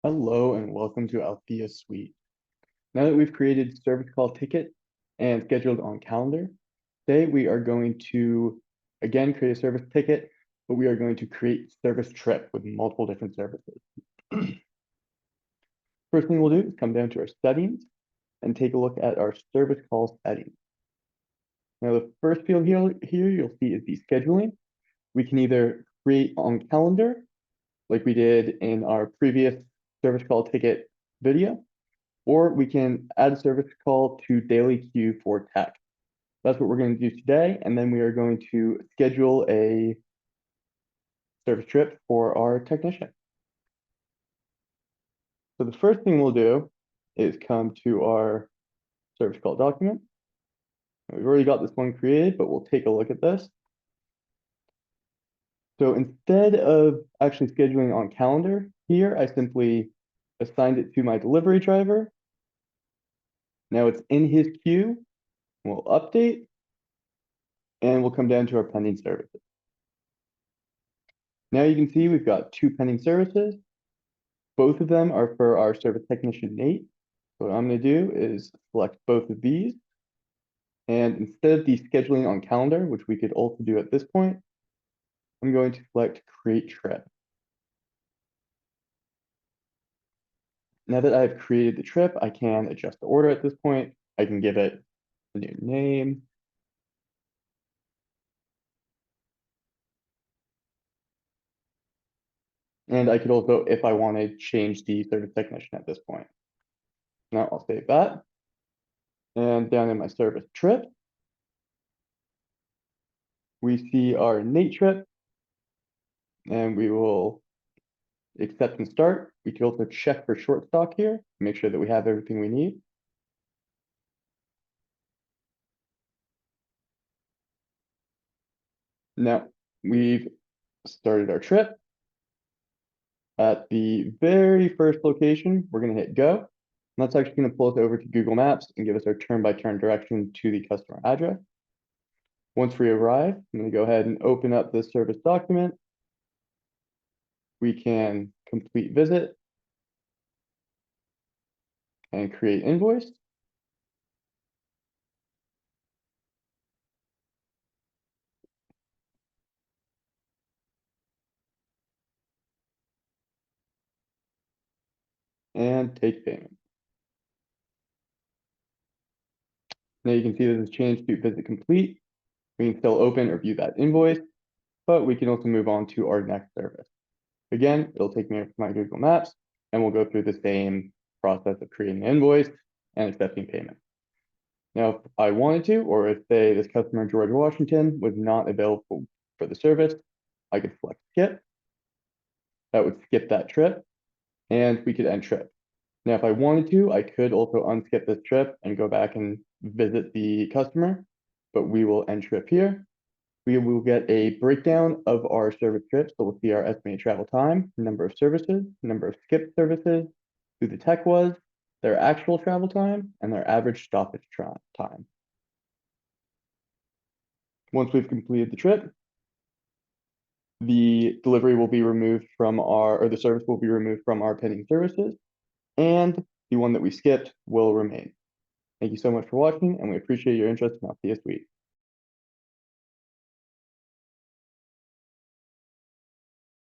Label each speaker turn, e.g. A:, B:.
A: Hello and welcome to Althea Suite. Now that we've created service call ticket and scheduled on calendar, today we are going to again create a service ticket, but we are going to create service trip with multiple different services. First thing we'll do is come down to our settings and take a look at our service call settings. Now the first field here you'll see is the scheduling. We can either create on calendar, like we did in our previous service call ticket video, or we can add a service call to daily queue for tech. That's what we're going to do today, and then we are going to schedule a service trip for our technician. So the first thing we'll do is come to our service call document. We've already got this one created, but we'll take a look at this. So instead of actually scheduling on calendar here, I simply assigned it to my delivery driver. Now it's in his queue. We'll update, and we'll come down to our pending services. Now you can see we've got two pending services. Both of them are for our service technician, Nate. So what I'm going to do is select both of these. And instead of the scheduling on calendar, which we could also do at this point, I'm going to select create trip. Now that I've created the trip, I can adjust the order at this point. I can give it a new name. And I could also, if I wanted, change the service technician at this point. Now I'll save that. And down in my service trip, we see our Nate trip, and we will accept and start. We can also check for short stock here, make sure that we have everything we need. Now we've started our trip. At the very first location, we're going to hit go. And that's actually going to pull us over to Google Maps and give us our turn-by-turn direction to the customer address. Once we arrive, I'm going to go ahead and open up the service document. We can complete visit and create invoice. And take payment. Now you can see this has changed to visit complete. We can still open or view that invoice, but we can also move on to our next service. Again, it'll take me to my Google Maps, and we'll go through the same process of creating an invoice and accepting payment. Now, if I wanted to, or if say this customer in George Washington was not available for the service, I could select skip. That would skip that trip, and we could end trip. Now, if I wanted to, I could also unskip this trip and go back and visit the customer, but we will end trip here. We will get a breakdown of our service trips. So we'll see our estimated travel time, number of services, number of skipped services, who the tech was, their actual travel time, and their average stoppage time. Once we've completed the trip, the delivery will be removed from or the service will be removed from our pending services, and the one that we skipped will remain. Thank you so much for watching, and we appreciate your interest in Althea Suite.